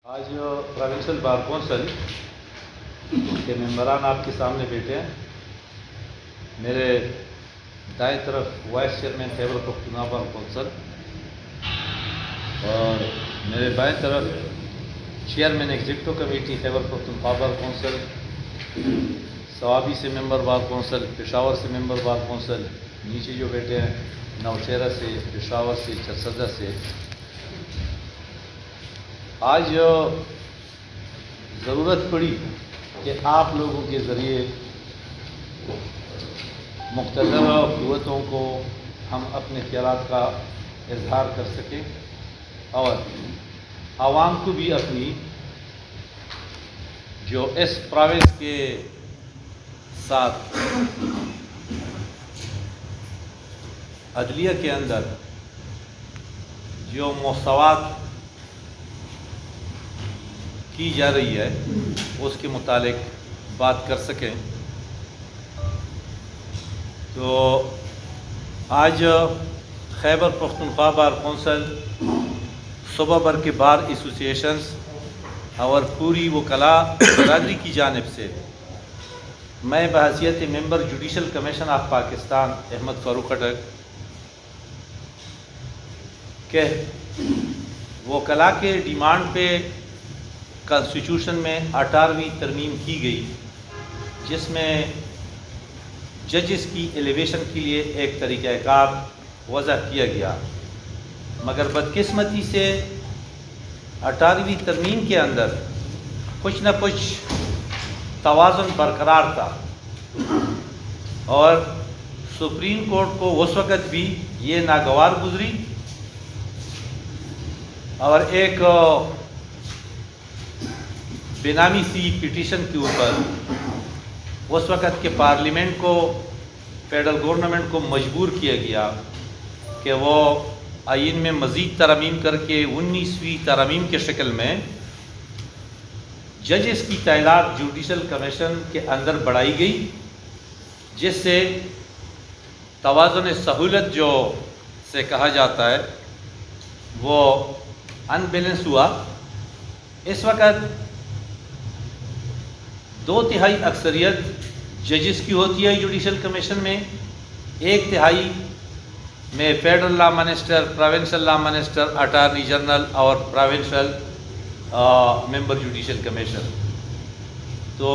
آج provincial bar council کے ممبران آپ کے سامنے بیٹھے ہیں۔ میرے دائیں طرف vice chairman Khyber Pakhtunkhwa bar council اور میرے بائیں طرف chairman executive committee Khyber Pakhtunkhwa bar council, Swabi سے ممبر بار کونسل، پشاور سے ممبر بار کونسل، نیچے جو بیٹھے ہیں نوشہرہ سے، پشاور سے، چرسدہ سے۔ آج ضرورت پڑی کہ آپ لوگوں کے ذریعے مقتدر قوتوں کو ہم اپنے خیالات کا اظہار کر سکیں اور عوام کو بھی اپنی جو اس پروونس کے ساتھ عدلیہ کے اندر جو مساوات کی جا رہی ہے اس کے متعلق بات کر سکیں۔ تو آج خیبر پختونخوا بار کونسل، صوبہ بھر کے بار ایسوسیشنز اور پوری وکلاء برادری کی جانب سے میں بحیثیت member judicial commission of Pakistan Ahmed Farooq Khattak کہ وکلاء کے ڈیمانڈ پہ کانسٹیٹیوشن میں 18ویں ترمیم کی گئی، جس میں ججز کی ایلیویشن کے لیے ایک طریقہ کار وضع کیا گیا، مگر بدقسمتی سے 18ویں ترمیم کے اندر کچھ نہ کچھ توازن برقرار تھا اور سپریم کورٹ کو اس وقت بھی یہ ناگوار گزری اور ایک بینامی سی پٹیشن کے اوپر اس وقت کے پارلیمنٹ کو، فیڈرل گورنمنٹ کو مجبور کیا گیا کہ وہ آئین میں مزید ترامیم کر کے 19ویں ترامیم کے شکل میں ججز کی تعداد جوڈیشل کمیشن کے اندر بڑھائی گئی، جس سے توازن سہولت جو سے کہا جاتا ہے وہ ان بیلنس ہوا۔ اس وقت 2/3 اکثریت ججز کی ہوتی ہے جوڈیشل کمیشن میں، 1/3 میں federal law minister, provincial law minister, attorney general اور پروونشل ممبر جوڈیشل کمیشن۔ تو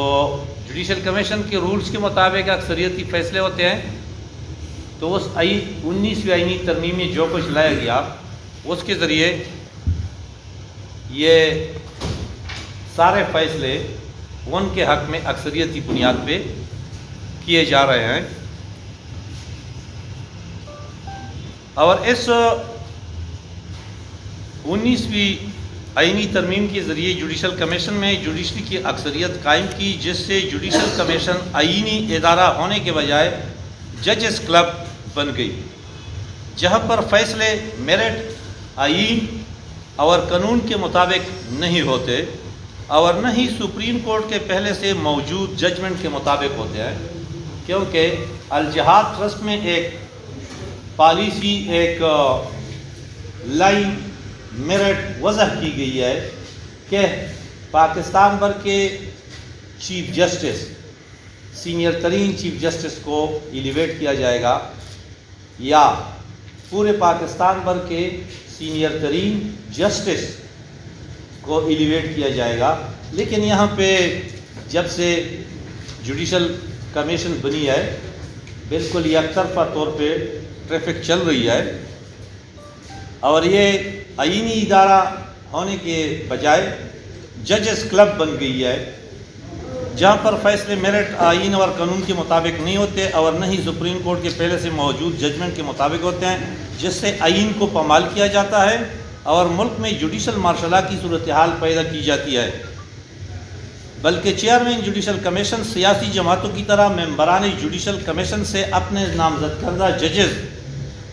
جوڈیشل کمیشن کے رولز کے مطابق اکثریتی فیصلے ہوتے ہیں، تو اس 19ویں آئینی ترمیم میں جو کچھ لایا گیا اس کے ذریعے یہ سارے فیصلے ان کے حق میں اکثریتی بنیاد پہ کیے جا رہے ہیں۔ اور اس 19ویں آئینی ترمیم کے ذریعے جوڈیشل کمیشن میں جوڈیشری کی اکثریت قائم کی، جس سے جوڈیشل کمیشن آئینی ادارہ ہونے کے بجائے ججز کلب بن گئی، جہاں پر فیصلے میرٹ، آئین اور قانون کے مطابق نہیں ہوتے اور نہ ہی سپریم کورٹ کے پہلے سے موجود ججمنٹ کے مطابق ہوتے ہیں، کیونکہ الجہاد ٹرسٹ میں ایک پالیسی، ایک لائن میرٹ وضع کی گئی ہے کہ پاکستان بھر کے چیف جسٹس، سینئر ترین چیف جسٹس کو ایلیویٹ کیا جائے گا یا پورے پاکستان بھر کے سینئر ترین جسٹس کو ایلیویٹ کیا جائے گا۔ لیکن یہاں پہ جب سے جوڈیشل کمیشن بنی ہے بالکل یک طرفہ طور پہ ٹریفک چل رہی ہے اور یہ آئینی ادارہ ہونے کے بجائے ججز کلب بن گئی ہے، جہاں پر فیصلے میرٹ، آئین اور قانون کے مطابق نہیں ہوتے اور نہ ہی سپریم کورٹ کے پہلے سے موجود ججمنٹ کے مطابق ہوتے ہیں، جس سے آئین کو پامال کیا جاتا ہے اور ملک میں جوڈیشل مارشل لا کی صورتحال پیدا کی جاتی ہے۔ بلکہ چیئرمین جوڈیشل کمیشن سیاسی جماعتوں کی طرح ممبران جوڈیشل کمیشن سے اپنے نامزد کردہ ججز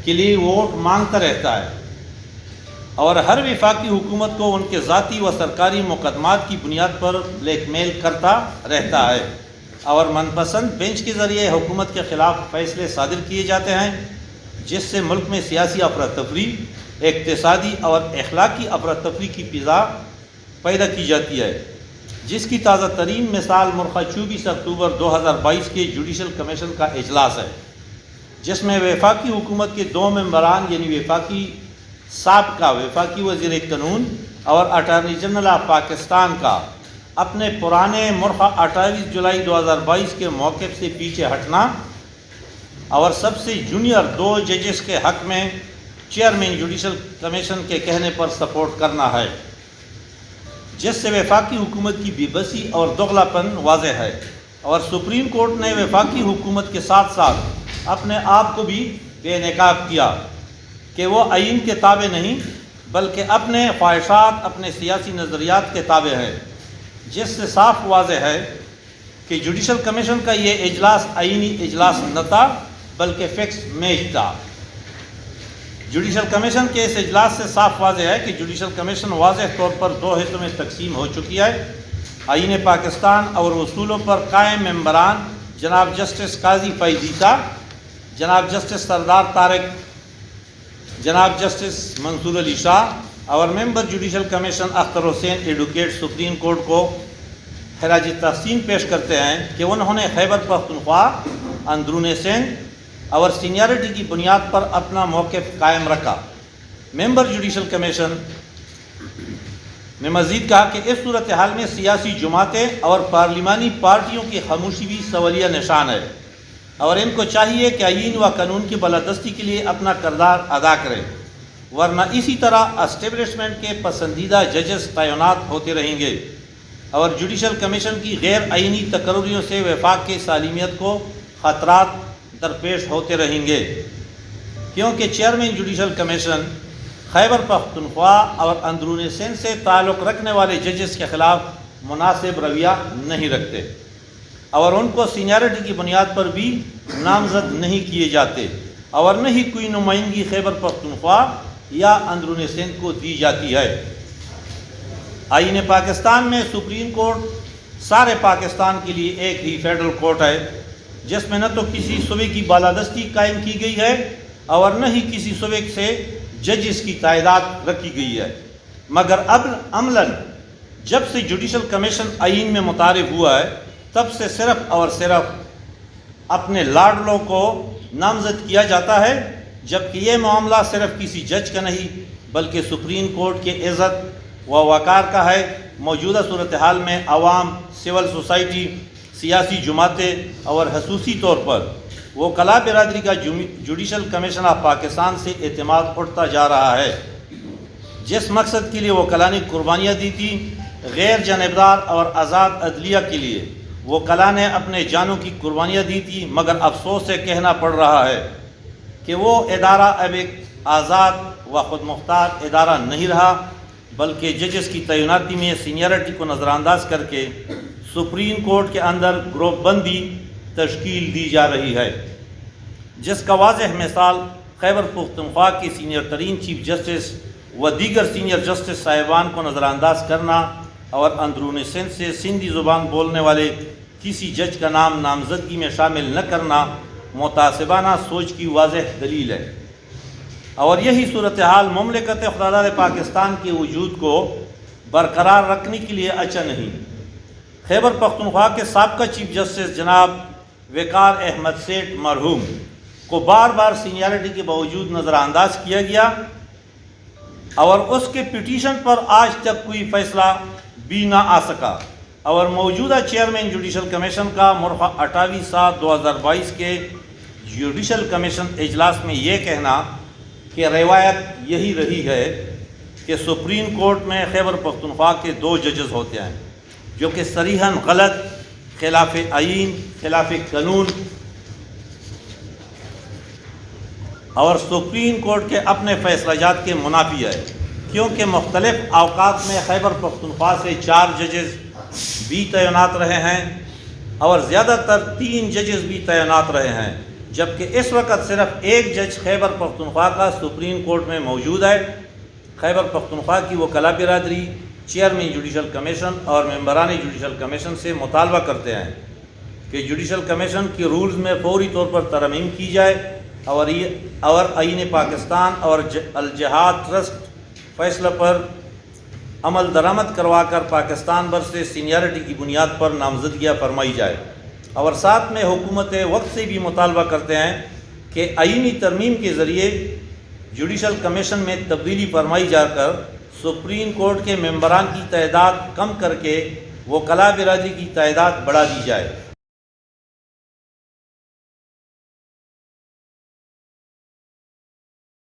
کے لیے ووٹ مانگتا رہتا ہے اور ہر وفاقی حکومت کو ان کے ذاتی و سرکاری مقدمات کی بنیاد پر بلیک میل کرتا رہتا ہے اور من پسند بینچ کے ذریعے حکومت کے خلاف فیصلے صادر کیے جاتے ہیں، جس سے ملک میں سیاسی افراتفری، اقتصادی اور اخلاقی افراتفری کی فضا پیدا کی جاتی ہے، جس کی تازہ ترین مثال مرخہ 24 اکتوبر 2022 کے جوڈیشل کمیشن کا اجلاس ہے، جس میں وفاقی حکومت کے 2 ممبران یعنی سابقہ وفاقی وزیر قانون اور اٹارنی جنرل آف پاکستان کا اپنے پرانے مرخہ 28 جولائی 2022 کے موقف سے پیچھے ہٹنا اور سب سے جونیئر 2 ججز کے حق میں چیئرمین جوڈیشل کمیشن کے کہنے پر سپورٹ کرنا ہے، جس سے وفاقی حکومت کی بے بسی اور دغلا پن واضح ہے، اور سپریم کورٹ نے وفاقی حکومت کے ساتھ ساتھ اپنے آپ کو بھی بے نقاب کیا کہ وہ آئین کے تابع نہیں بلکہ اپنے خواہشات، اپنے سیاسی نظریات کے تابع ہے، جس سے صاف واضح ہے کہ جوڈیشل کمیشن کا یہ اجلاس آئینی اجلاس نہ تھا بلکہ فکس میچ تھا۔ جوڈیشل کمیشن کے اس اجلاس سے صاف واضح ہے کہ جوڈیشل کمیشن واضح طور پر 2 حصوں میں تقسیم ہو چکی ہے۔ آئین پاکستان اور اصولوں پر قائم ممبران جناب جسٹس قاضی فیض عیسیٰ، جناب جسٹس سردار طارق، جناب جسٹس منصور علی شاہ اور ممبر judicial commission Akhtar Hussain advocate supreme court کو خراج تحسین پیش کرتے ہیں کہ انہوں نے خیبر پختونخوا، اندرون سندھ اور سینیارٹی کی بنیاد پر اپنا موقف قائم رکھا۔ ممبر جوڈیشل کمیشن نے مزید کہا کہ اس صورتحال میں سیاسی جماعتیں اور پارلیمانی پارٹیوں کی خاموشی بھی سوالیہ نشان ہے، اور ان کو چاہیے کہ آئین و قانون کی بالادستی کے لیے اپنا کردار ادا کریں، ورنہ اسی طرح اسٹیبلشمنٹ کے پسندیدہ ججز تعینات ہوتے رہیں گے اور جوڈیشل کمیشن کی غیر آئینی تقرریوں سے وفاق کی سالمیت کو خطرات درپیش ہوتے رہیں گے، کیونکہ chairman judicial commission Khyber Pakhtunkhwa اور اندرون سندھ سے تعلق رکھنے والے ججز کے خلاف مناسب رویہ نہیں رکھتے اور ان کو سینیارٹی کی بنیاد پر بھی نامزد نہیں کیے جاتے، اور نہ ہی کوئی نمائندگی خیبر پختونخوا یا اندرون سندھ کو دی جاتی ہے۔ آئین پاکستان میں سپریم کورٹ سارے پاکستان کے لیے ایک ہی فیڈرل کورٹ ہے، جس میں نہ تو کسی صوبے کی بالادستی قائم کی گئی ہے اور نہ ہی کسی صوبے سے ججز کی تعداد رکھی گئی ہے، مگر اب عملاً جب سے جوڈیشل کمیشن آئین میں متعارف ہوا ہے تب سے صرف اور صرف اپنے لاڈلوں کو نامزد کیا جاتا ہے، جبکہ یہ معاملہ صرف کسی جج کا نہیں بلکہ سپریم کورٹ کے عزت و وقار کا ہے۔ موجودہ صورتحال میں عوام، سول سوسائٹی، سیاسی جماعتیں اور خصوصی طور پر وکلاء برادری کا جوڈیشل کمیشن آف پاکستان سے اعتماد اٹھتا جا رہا ہے۔ جس مقصد کے لیے وکلاء نے قربانیاں دی تھی، غیر جانبدار اور آزاد عدلیہ کے لیے وکلاء نے اپنے جانوں کی قربانیاں دی تھی، مگر افسوس سے کہنا پڑ رہا ہے کہ وہ ادارہ اب ایک آزاد و خود مختار ادارہ نہیں رہا، بلکہ ججز کی تعیناتی میں سینیارٹی کو نظر انداز کر کے سپریم کورٹ کے اندر گروپ بندی تشکیل دی جا رہی ہے، جس کا واضح مثال خیبر پختونخوا کے سینئر ترین چیف جسٹس و دیگر سینئر جسٹس صاحبان کو نظر انداز کرنا اور اندرون سندھ سے سندھی زبان بولنے والے کسی جج کا نام نامزدگی میں شامل نہ کرنا متعصبانہ سوچ کی واضح دلیل ہے، اور یہی صورتحال مملکت خداداد پاکستان کے وجود کو برقرار رکھنے کے لیے اچھا نہیں۔ خیبر پختونخوا کے سابقہ چیف جسٹس جناب وقار احمد سیٹھ مرحوم کو بار بار سینیارٹی کے باوجود نظر انداز کیا گیا اور اس کے پٹیشن پر آج تک کوئی فیصلہ بھی نہ آ سکا، اور موجودہ چیئرمین جوڈیشل کمیشن کا مرخہ 28/7/2022 کے جوڈیشل کمیشن اجلاس میں یہ کہنا کہ روایت یہی رہی ہے کہ سپریم کورٹ میں خیبر پختونخوا کے 2 ججز ہوتے ہیں، جو کہ صریحاً غلط، خلاف آئین، خلاف قانون اور سپریم کورٹ کے اپنے فیصلہ جات کے منافی ہے، کیونکہ مختلف اوقات میں خیبر پختونخوا سے 4 ججز بھی تعینات رہے ہیں اور زیادہ تر 3 ججز بھی تعینات رہے ہیں، جبکہ اس وقت صرف 1 جج خیبر پختونخوا کا سپریم کورٹ میں موجود ہے۔ خیبر پختونخوا کی وکلاء برادری چیئرمین جوڈیشل کمیشن اور ممبران جوڈیشل کمیشن سے مطالبہ کرتے ہیں کہ جوڈیشل کمیشن کے رولز میں فوری طور پر ترمیم کی جائے اور آئین پاکستان اور الجہاد ٹرسٹ فیصلہ پر عمل درآمد کروا کر پاکستان بھر سے سینئرٹی کی بنیاد پر نامزدگیاں فرمائی جائے، اور ساتھ میں حکومت وقت سے بھی مطالبہ کرتے ہیں کہ آئینی ترمیم کے ذریعے جوڈیشل کمیشن میں تبدیلی فرمائی جا کر سپریم کورٹ کے ممبران کی تعداد کم کر کے وکلاء برادری کی تعداد بڑھا دی جائے۔